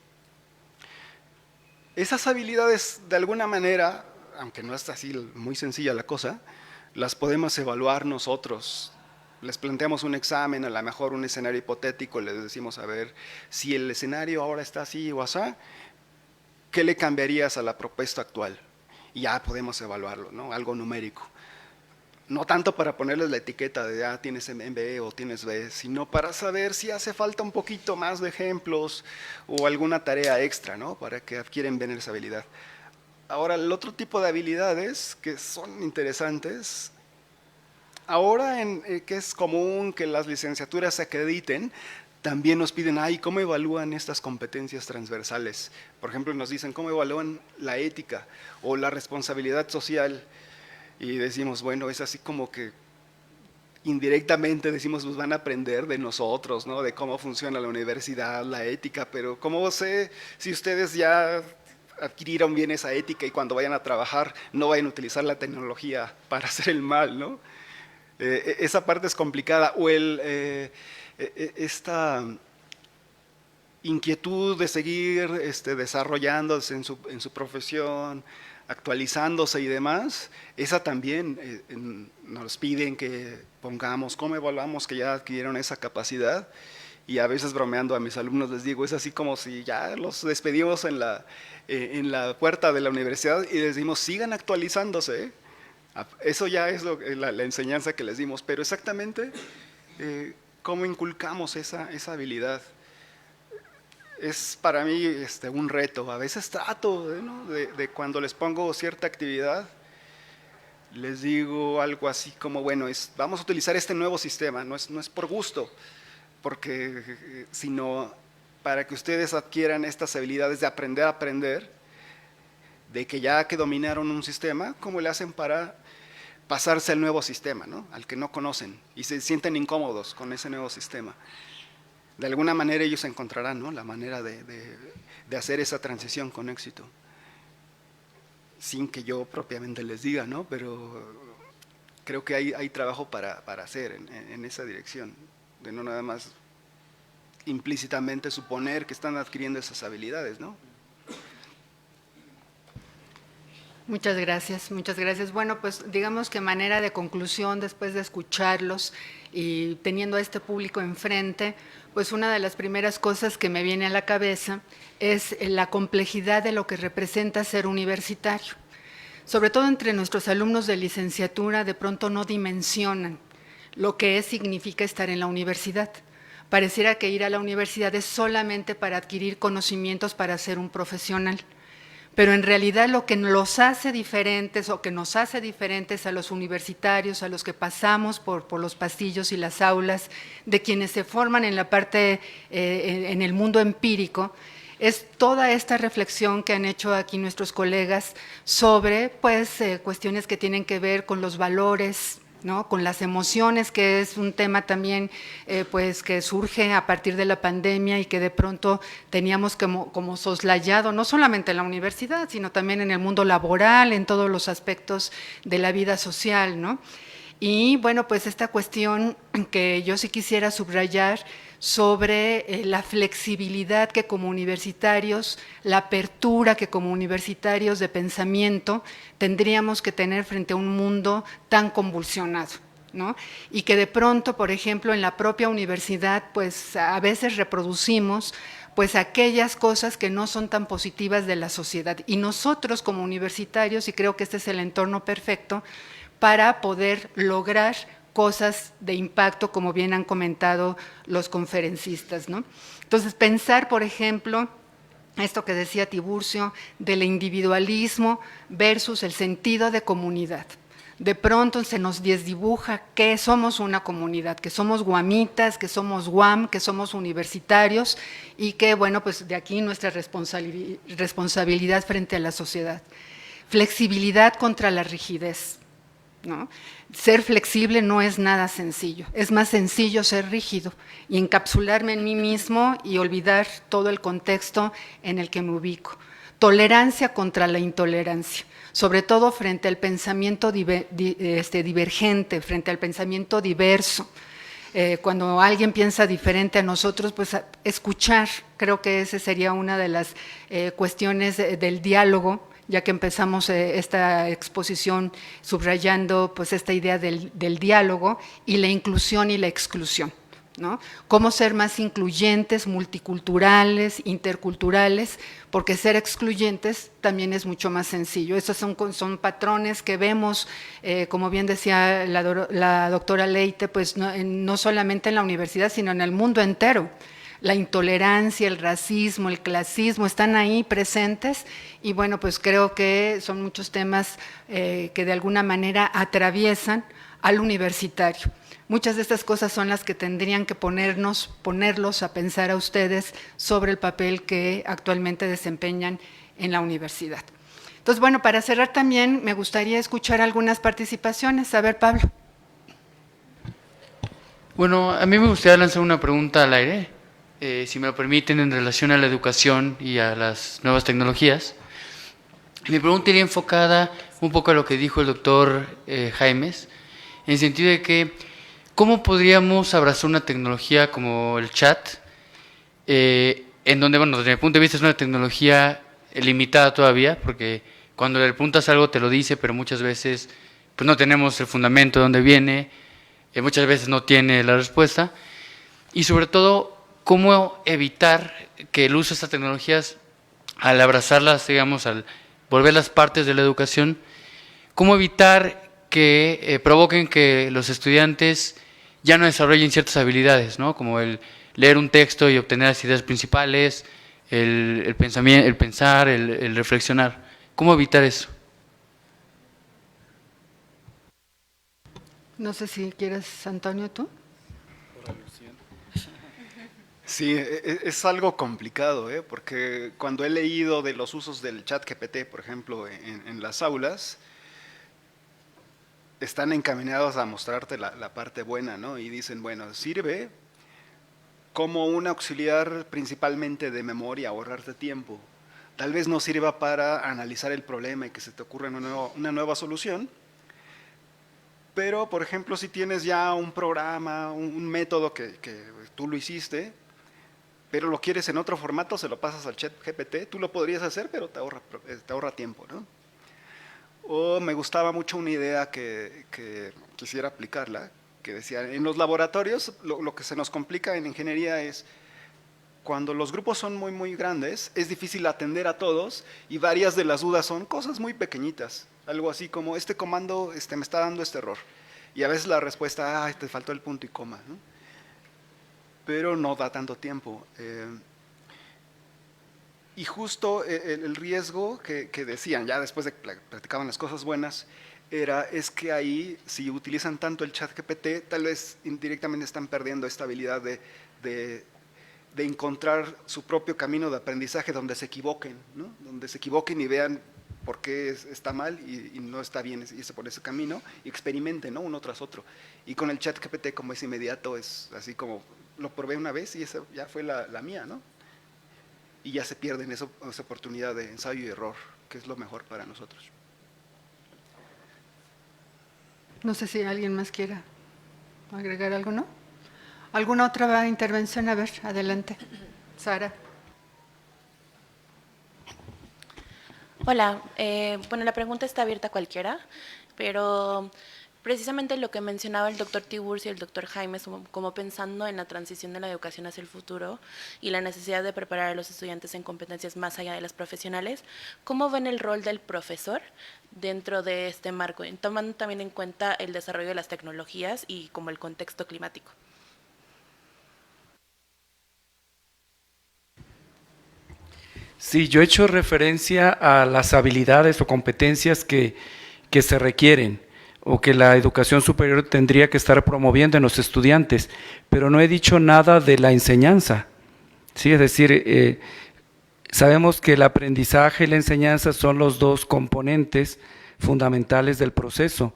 Esas habilidades, de alguna manera, aunque no es así muy sencilla la cosa, las podemos evaluar nosotros. Les planteamos un examen, a lo mejor un escenario hipotético, les decimos, a ver, si el escenario ahora está así o así, ¿qué le cambiarías a la propuesta actual? Y ya podemos evaluarlo, ¿no? Algo numérico. No tanto para ponerles la etiqueta de tienes MB o tienes B, sino para saber si hace falta un poquito más de ejemplos o alguna tarea extra, ¿no? Para que adquieren bien esa habilidad. Ahora, el otro tipo de habilidades que son interesantes, ahora que es común que las licenciaturas se acrediten, también nos piden, ¿cómo evalúan estas competencias transversales? Por ejemplo, nos dicen, ¿cómo evalúan la ética o la responsabilidad social? Y decimos, bueno, es así como que indirectamente decimos, pues van a aprender de nosotros, ¿no? De cómo funciona la universidad, la ética, pero ¿cómo sé si ustedes ya adquirieron bien esa ética y cuando vayan a trabajar no vayan a utilizar la tecnología para hacer el mal, ¿no? Esa parte es complicada. O esta inquietud de seguir desarrollándose en su profesión, actualizándose y demás, esa también nos piden que pongamos, ¿cómo evaluamos que ya adquirieron esa capacidad? Y a veces bromeando a mis alumnos les digo, es así como si ya los despedimos en la puerta de la universidad y les decimos, sigan actualizándose, ¿eh? Eso ya es la enseñanza que les dimos, pero exactamente cómo inculcamos esa habilidad. Es para mí un reto. A veces trato de cuando les pongo cierta actividad, les digo algo así como, bueno, vamos a utilizar este nuevo sistema, no es por gusto, sino para que ustedes adquieran estas habilidades de aprender a aprender, de que ya que dominaron un sistema, ¿cómo le hacen para pasarse al nuevo sistema, ¿no? Al que no conocen y se sienten incómodos con ese nuevo sistema? De alguna manera ellos encontrarán, ¿no? La manera de hacer esa transición con éxito, sin que yo propiamente les diga, ¿no? Pero creo que hay trabajo para hacer en esa dirección, de no nada más implícitamente suponer que están adquiriendo esas habilidades, ¿no? Muchas gracias, muchas gracias. Bueno, pues digamos que manera de conclusión, después de escucharlos y teniendo a este público enfrente, pues una de las primeras cosas que me viene a la cabeza es la complejidad de lo que representa ser universitario. Sobre todo entre nuestros alumnos de licenciatura, de pronto no dimensionan lo que significa estar en la universidad. Pareciera que ir a la universidad es solamente para adquirir conocimientos para ser un profesional. Pero en realidad lo que los hace diferentes o que nos hace diferentes a los universitarios, a los que pasamos por los pasillos y las aulas, de quienes se forman en la parte, en el mundo empírico, es toda esta reflexión que han hecho aquí nuestros colegas sobre cuestiones que tienen que ver con los valores, ¿no? Con las emociones, que es un tema también que surge a partir de la pandemia y que de pronto teníamos como soslayado, no solamente en la universidad, sino también en el mundo laboral, en todos los aspectos de la vida social, ¿no? Y bueno, pues esta cuestión que yo sí quisiera subrayar sobre la flexibilidad que como universitarios, la apertura que como universitarios de pensamiento tendríamos que tener frente a un mundo tan convulsionado, ¿no? Y que de pronto, por ejemplo, en la propia universidad, pues a veces reproducimos pues aquellas cosas que no son tan positivas de la sociedad. Y nosotros como universitarios, y creo que este es el entorno perfecto para poder lograr cosas de impacto, como bien han comentado los conferencistas, ¿no? Entonces, pensar, por ejemplo, esto que decía Tiburcio, del individualismo versus el sentido de comunidad. De pronto se nos desdibuja que somos una comunidad, que somos guamitas, que somos guam, que somos universitarios y que, bueno, pues de aquí nuestra responsabilidad frente a la sociedad. Flexibilidad contra la rigidez, ¿no? Ser flexible no es nada sencillo, es más sencillo ser rígido y encapsularme en mí mismo y olvidar todo el contexto en el que me ubico. tolerancia contra la intolerancia, sobre todo frente al pensamiento divergente, frente al pensamiento diverso. Cuando alguien piensa diferente a nosotros, pues escuchar, creo que esa sería una de las cuestiones del diálogo, ya que empezamos esta exposición subrayando pues esta idea del diálogo y la inclusión y la exclusión, ¿no? Cómo ser más incluyentes, multiculturales, interculturales, porque ser excluyentes también es mucho más sencillo. Esos son patrones que vemos, como bien decía la doctora Leite, pues no solamente en la universidad, sino en el mundo entero. La intolerancia, el racismo, el clasismo están ahí presentes y bueno, pues creo que son muchos temas que de alguna manera atraviesan al universitario. Muchas de estas cosas son las que tendrían que ponerlos a pensar a ustedes sobre el papel que actualmente desempeñan en la universidad. Entonces, bueno, para cerrar también me gustaría escuchar algunas participaciones. A ver, Pablo. Bueno, a mí me gustaría lanzar una pregunta al aire, si me lo permiten, en relación a la educación y a las nuevas tecnologías. Mi pregunta iría enfocada un poco a lo que dijo el doctor Jaimes, en el sentido de que ¿cómo podríamos abrazar una tecnología como el chat, en donde, bueno, desde mi punto de vista es una tecnología limitada todavía, porque cuando le preguntas algo te lo dice, pero muchas veces pues no tenemos el fundamento de dónde viene, muchas veces no tiene la respuesta, y sobre todo, cómo evitar que el uso de estas tecnologías, al abrazarlas, digamos, al volverlas partes de la educación, cómo evitar que provoquen que los estudiantes ya no desarrollen ciertas habilidades, ¿no? Como el leer un texto y obtener las ideas principales, el pensar, el reflexionar. ¿Cómo evitar eso? No sé si quieres, Antonio, tú. Sí, es algo complicado, porque cuando he leído de los usos del ChatGPT, por ejemplo, en las aulas, están encaminados a mostrarte la parte buena, ¿no? Y dicen, bueno, sirve como un auxiliar principalmente de memoria, ahorrarte tiempo. Tal vez no sirva para analizar el problema y que se te ocurra una nueva solución, pero, por ejemplo, si tienes ya un programa, un método que tú lo hiciste, pero lo quieres en otro formato, se lo pasas al ChatGPT, tú lo podrías hacer, pero te ahorra tiempo, ¿no? O me gustaba mucho una idea que quisiera aplicarla, que decía, en los laboratorios lo que se nos complica en ingeniería es, cuando los grupos son muy, muy grandes, es difícil atender a todos y varias de las dudas son cosas muy pequeñitas, algo así como, este comando me está dando este error, y a veces la respuesta, te faltó el punto y coma, ¿no? Pero no da tanto tiempo. Y justo el riesgo que decían, ya después de que platicaban las cosas buenas, es que ahí, si utilizan tanto el ChatGPT, tal vez indirectamente están perdiendo esta habilidad de encontrar su propio camino de aprendizaje donde se equivoquen, ¿no? Donde se equivoquen y vean por qué está mal y no está bien irse por ese camino, y experimenten, ¿no? Uno tras otro. Y con el ChatGPT, como es inmediato, es así como, lo probé una vez y esa ya fue la mía, ¿no? Y ya se pierden esa oportunidad de ensayo y error, que es lo mejor para nosotros. No sé si alguien más quiera agregar algo, ¿no? ¿Alguna otra intervención? A ver, adelante. Sara. Hola, bueno, la pregunta está abierta a cualquiera, pero precisamente lo que mencionaba el doctor Tiburcio y el doctor Jaimes, como pensando en la transición de la educación hacia el futuro y la necesidad de preparar a los estudiantes en competencias más allá de las profesionales, ¿cómo ven el rol del profesor dentro de este marco, tomando también en cuenta el desarrollo de las tecnologías y como el contexto climático? Sí, yo he hecho referencia a las habilidades o competencias que se requieren o que la educación superior tendría que estar promoviendo en los estudiantes, pero no he dicho nada de la enseñanza. Sí, es decir, sabemos que el aprendizaje y la enseñanza son los dos componentes fundamentales del proceso,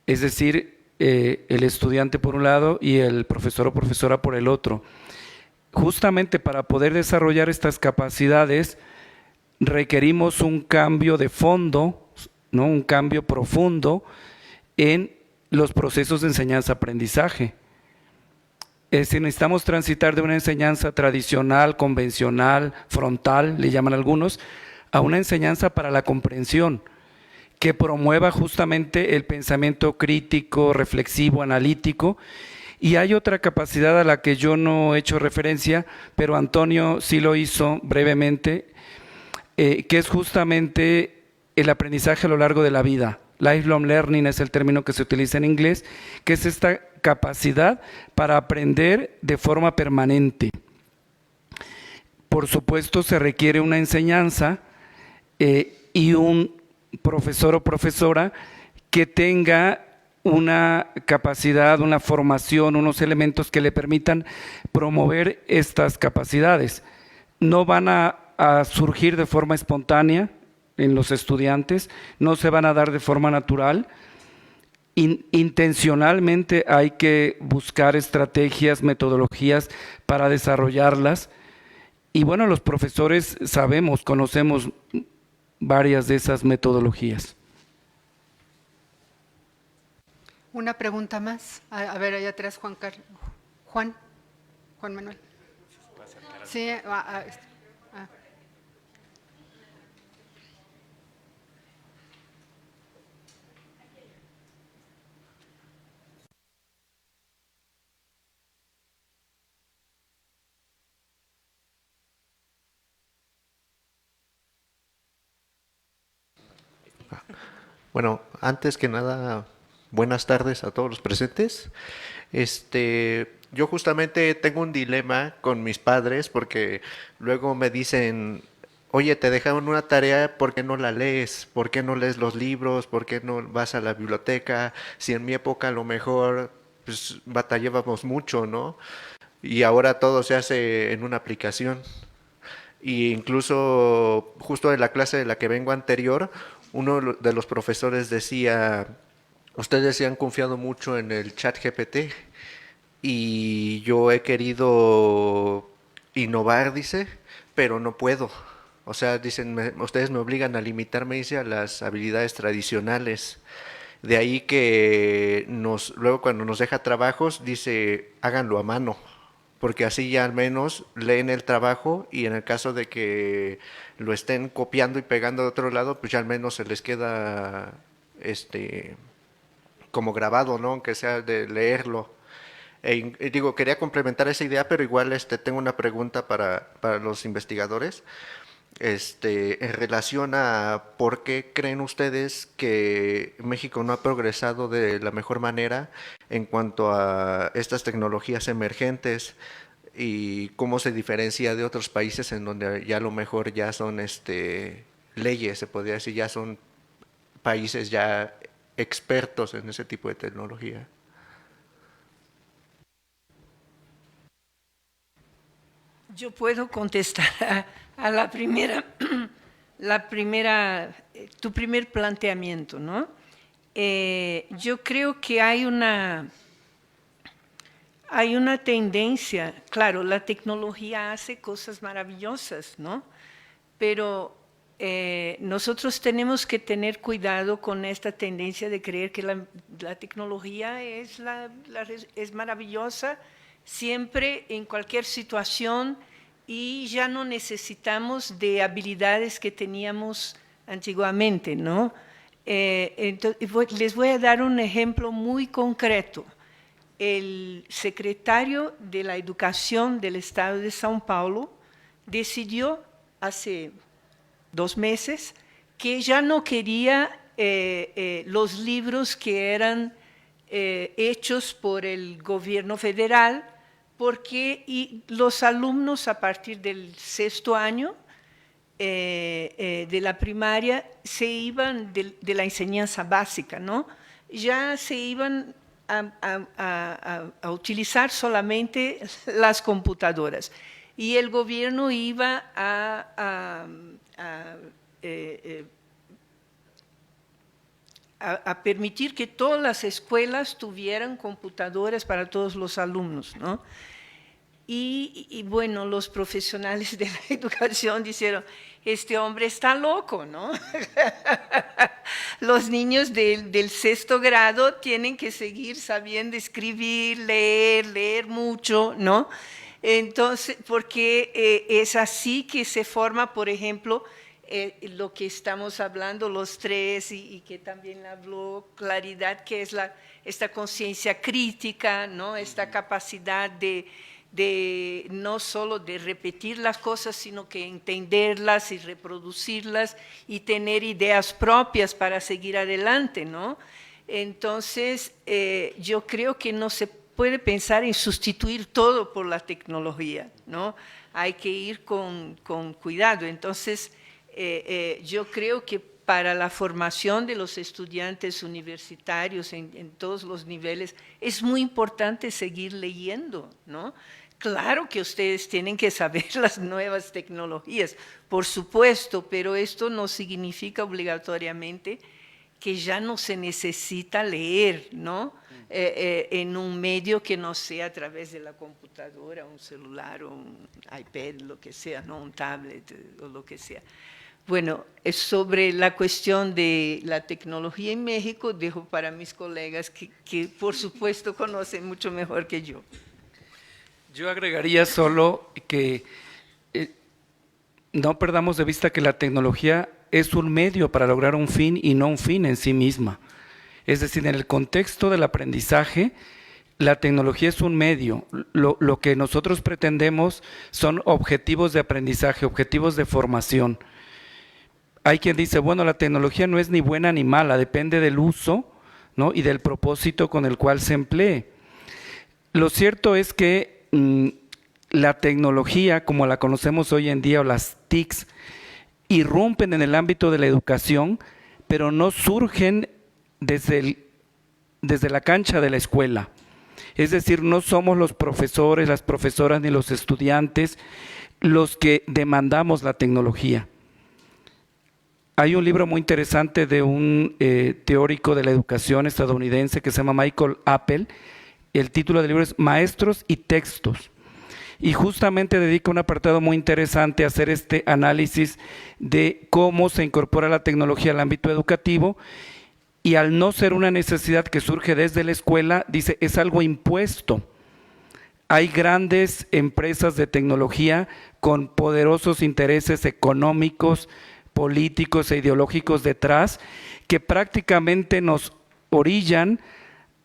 es decir, el estudiante por un lado y el profesor o profesora por el otro. Justamente para poder desarrollar estas capacidades requerimos un cambio de fondo, ¿no? Un cambio profundo en los procesos de enseñanza-aprendizaje. Es decir, necesitamos transitar de una enseñanza tradicional, convencional, frontal, le llaman algunos, a una enseñanza para la comprensión, que promueva justamente el pensamiento crítico, reflexivo, analítico. Y hay otra capacidad a la que yo no he hecho referencia, pero Antonio sí lo hizo brevemente, que es justamente el aprendizaje a lo largo de la vida. Lifelong learning es el término que se utiliza en inglés, que es esta capacidad para aprender de forma permanente. Por supuesto, se requiere una enseñanza y un profesor o profesora que tenga una capacidad, una formación, unos elementos que le permitan promover estas capacidades. No van a surgir de forma espontánea en los estudiantes, no se van a dar de forma natural. Intencionalmente hay que buscar estrategias, metodologías para desarrollarlas. Y bueno, los profesores sabemos, conocemos varias de esas metodologías. Una pregunta más. A ver, allá atrás, Juan Manuel. Sí, Bueno, antes que nada, buenas tardes a todos los presentes. Yo justamente tengo un dilema con mis padres porque luego me dicen, oye, te dejaron una tarea, ¿por qué no la lees? ¿Por qué no lees los libros? ¿Por qué no vas a la biblioteca? Si en mi época a lo mejor pues, batallábamos mucho, ¿no? Y ahora todo se hace en una aplicación. Y incluso justo en la clase de la que vengo anterior, uno de los profesores decía, ustedes se han confiado mucho en el chat GPT y yo he querido innovar, dice, pero no puedo. O sea, dicen, ustedes me obligan a limitarme, dice, a las habilidades tradicionales. De ahí que luego cuando nos deja trabajos, dice, háganlo a mano, porque así ya al menos leen el trabajo y en el caso de que lo estén copiando y pegando de otro lado, pues ya al menos se les queda como grabado, ¿no? Aunque sea de leerlo. Digo, quería complementar esa idea, pero igual tengo una pregunta para los investigadores. En relación a por qué creen ustedes que México no ha progresado de la mejor manera en cuanto a estas tecnologías emergentes y cómo se diferencia de otros países en donde ya a lo mejor ya son leyes, se podría decir, ya son países ya expertos en ese tipo de tecnología. Yo puedo contestar a la primera, tu primer planteamiento, ¿no? Yo creo que hay una tendencia, claro, la tecnología hace cosas maravillosas, ¿no? Pero nosotros tenemos que tener cuidado con esta tendencia de creer que la tecnología es maravillosa siempre, en cualquier situación, y ya no necesitamos de habilidades que teníamos antiguamente, ¿no? Les voy a dar un ejemplo muy concreto. El secretario de la Educación del Estado de São Paulo decidió hace 2 meses que ya no quería los libros que eran hechos por el gobierno federal, porque los alumnos a partir del 6º año de la primaria se iban de la enseñanza básica, ¿no? Ya se iban a utilizar solamente las computadoras y el gobierno iba a permitir que todas las escuelas tuvieran computadoras para todos los alumnos, ¿no? Y bueno, los profesionales de la educación dijeron, este hombre está loco, ¿no? Los niños del sexto grado tienen que seguir sabiendo escribir, leer mucho, ¿no? Entonces, porque es así que se forma, por ejemplo, lo que estamos hablando los tres y que también habló Claridad, que es esta conciencia crítica, ¿no? Esta capacidad de no solo de repetir las cosas, sino que entenderlas y reproducirlas y tener ideas propias para seguir adelante, ¿no? Entonces, yo creo que no se puede pensar en sustituir todo por la tecnología, ¿no? Hay que ir con cuidado. Entonces, yo creo que para la formación de los estudiantes universitarios en todos los niveles es muy importante seguir leyendo, ¿no? Claro que ustedes tienen que saber las nuevas tecnologías, por supuesto, pero esto no significa obligatoriamente que ya no se necesita leer, ¿no? En un medio que no sea a través de la computadora, un celular, o un iPad, lo que sea, ¿no? Un tablet o lo que sea. Bueno, sobre la cuestión de la tecnología en México, dejo para mis colegas que por supuesto conocen mucho mejor que yo. Yo agregaría solo que no perdamos de vista que la tecnología es un medio para lograr un fin y no un fin en sí misma. Es decir, en el contexto del aprendizaje, la tecnología es un medio. Lo que nosotros pretendemos son objetivos de aprendizaje, objetivos de formación. Hay quien dice, bueno, la tecnología no es ni buena ni mala, depende del uso, ¿no? Y del propósito con el cual se emplee. Lo cierto es que la tecnología, como la conocemos hoy en día, o las TICs, irrumpen en el ámbito de la educación, pero no surgen desde la cancha de la escuela. Es decir, no somos los profesores, las profesoras ni los estudiantes los que demandamos la tecnología. Hay un libro muy interesante de un teórico de la educación estadounidense que se llama Michael Appel. El título del libro es Maestros y Textos. Y justamente dedica un apartado muy interesante a hacer este análisis de cómo se incorpora la tecnología al ámbito educativo, y al no ser una necesidad que surge desde la escuela, dice, es algo impuesto. Hay grandes empresas de tecnología con poderosos intereses económicos, políticos e ideológicos detrás, que prácticamente nos orillan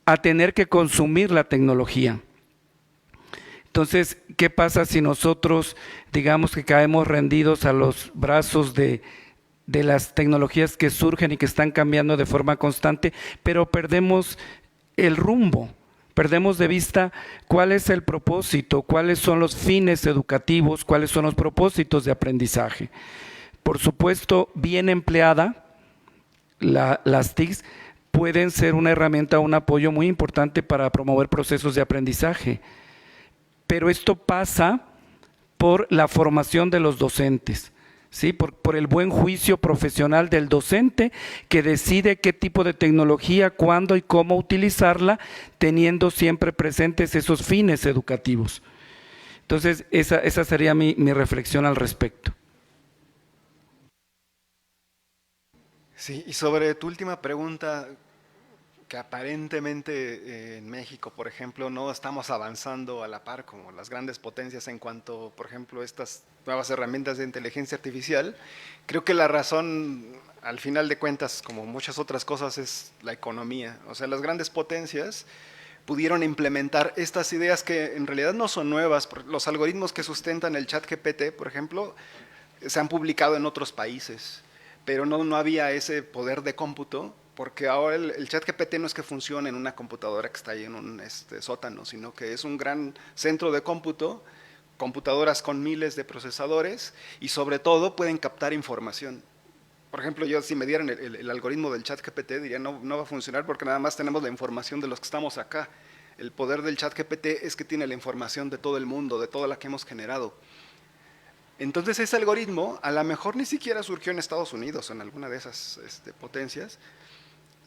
a tener que consumir la tecnología. Entonces, ¿qué pasa si nosotros, digamos que caemos rendidos a los brazos de las tecnologías que surgen y que están cambiando de forma constante, pero perdemos el rumbo, perdemos de vista cuál es el propósito, cuáles son los fines educativos, cuáles son los propósitos de aprendizaje? Por supuesto, bien empleada, las TICs pueden ser una herramienta, un apoyo muy importante para promover procesos de aprendizaje, pero esto pasa por la formación de los docentes, ¿sí? Por el buen juicio profesional del docente que decide qué tipo de tecnología, cuándo y cómo utilizarla, teniendo siempre presentes esos fines educativos. Entonces, esa sería mi reflexión al respecto. Sí, y sobre tu última pregunta, que aparentemente en México, por ejemplo, no estamos avanzando a la par como las grandes potencias en cuanto, por ejemplo, estas nuevas herramientas de inteligencia artificial, creo que la razón, al final de cuentas, como muchas otras cosas, es la economía. O sea, las grandes potencias pudieron implementar estas ideas que en realidad no son nuevas. Los algoritmos que sustentan el ChatGPT, por ejemplo, se han publicado en otros países, pero no había ese poder de cómputo, porque ahora el ChatGPT no es que funcione en una computadora que está ahí en un sótano, sino que es un gran centro de cómputo, computadoras con miles de procesadores, y sobre todo pueden captar información. Por ejemplo, yo si me dieran el algoritmo del ChatGPT diría no va a funcionar porque nada más tenemos la información de los que estamos acá. El poder del ChatGPT es que tiene la información de todo el mundo, de toda la que hemos generado. Entonces ese algoritmo a lo mejor ni siquiera surgió en Estados Unidos o en alguna de esas potencias,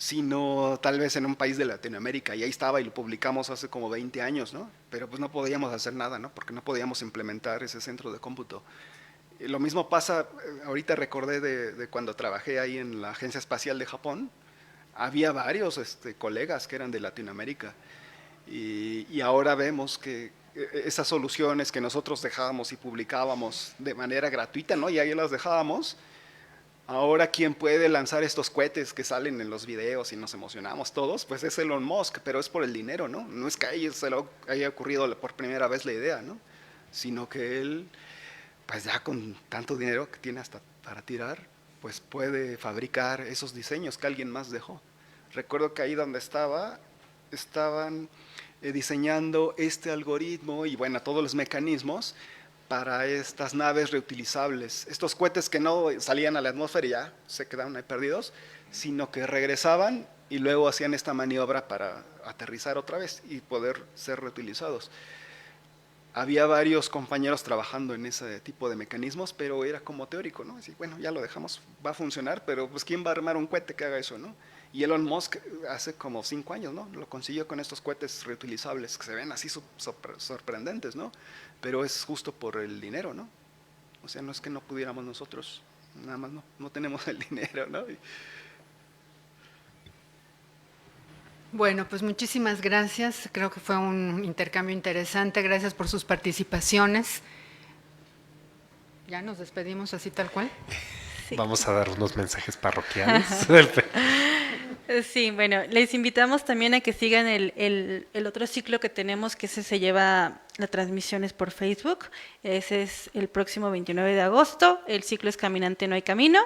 sino tal vez en un país de Latinoamérica, y ahí estaba y lo publicamos hace como 20 años, ¿no? Pero pues no podíamos hacer nada, ¿no? Porque no podíamos implementar ese centro de cómputo. Y lo mismo pasa, ahorita recordé de cuando trabajé ahí en la Agencia Espacial de Japón, había varios colegas que eran de Latinoamérica, y ahora vemos que esas soluciones que nosotros dejábamos y publicábamos de manera gratuita, ¿no? Y ahí las dejábamos. Ahora, ¿quién puede lanzar estos cohetes que salen en los videos y nos emocionamos todos? Pues es Elon Musk, pero es por el dinero, ¿no? No es que a él se le haya ocurrido por primera vez la idea, ¿no? Sino que él, pues ya con tanto dinero que tiene hasta para tirar, pues puede fabricar esos diseños que alguien más dejó. Recuerdo que ahí donde estaban diseñando este algoritmo y bueno, todos los mecanismos para estas naves reutilizables, estos cohetes que no salían a la atmósfera y ya se quedaron ahí perdidos, sino que regresaban y luego hacían esta maniobra para aterrizar otra vez y poder ser reutilizados. Había varios compañeros trabajando en ese tipo de mecanismos, pero era como teórico, ¿no? Así, bueno, ya lo dejamos, va a funcionar, pero pues ¿quién va a armar un cohete que haga eso, no? Y Elon Musk hace como 5 años, ¿no? Lo consiguió con estos cohetes reutilizables que se ven así sorprendentes, ¿no? Pero es justo por el dinero, ¿no? O sea, no es que no pudiéramos nosotros, nada más no tenemos el dinero, ¿no? Bueno, pues muchísimas gracias. Creo que fue un intercambio interesante. Gracias por sus participaciones. ¿Ya nos despedimos así tal cual? Sí. Vamos a dar unos mensajes parroquiales. Sí, bueno, les invitamos también a que sigan el otro ciclo que tenemos, que ese se lleva las transmisiones por Facebook. Ese es el próximo 29 de agosto. El ciclo es Caminante no hay camino,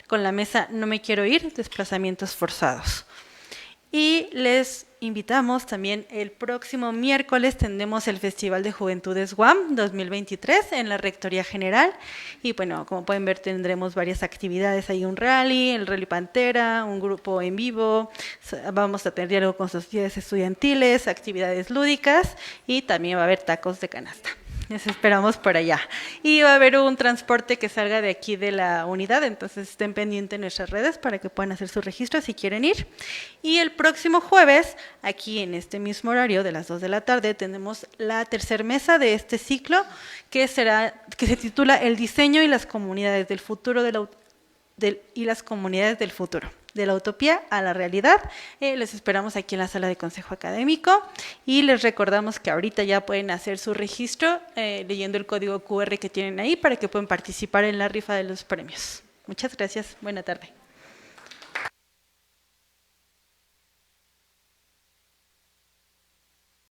con la mesa No me quiero ir, desplazamientos forzados. Y les invitamos también, el próximo miércoles tendremos el Festival de Juventudes UAM 2023 en la Rectoría General. Y bueno, como pueden ver, tendremos varias actividades. Hay un rally, el Rally Pantera, un grupo en vivo. Vamos a tener diálogo con sociedades estudiantiles, actividades lúdicas y también va a haber tacos de canasta. Les esperamos por allá. Y va a haber un transporte que salga de aquí de la unidad, entonces estén pendientes en nuestras redes para que puedan hacer su registro si quieren ir. Y el próximo jueves, aquí en este mismo horario de las 2 de la tarde, tenemos la tercera mesa de este ciclo que se titula El diseño y las comunidades del futuro las comunidades del futuro. De la utopía a la realidad. Les esperamos aquí en la sala de consejo académico y les recordamos que ahorita ya pueden hacer su registro leyendo el código QR que tienen ahí para que puedan participar en la rifa de los premios. Muchas gracias. Buena tarde.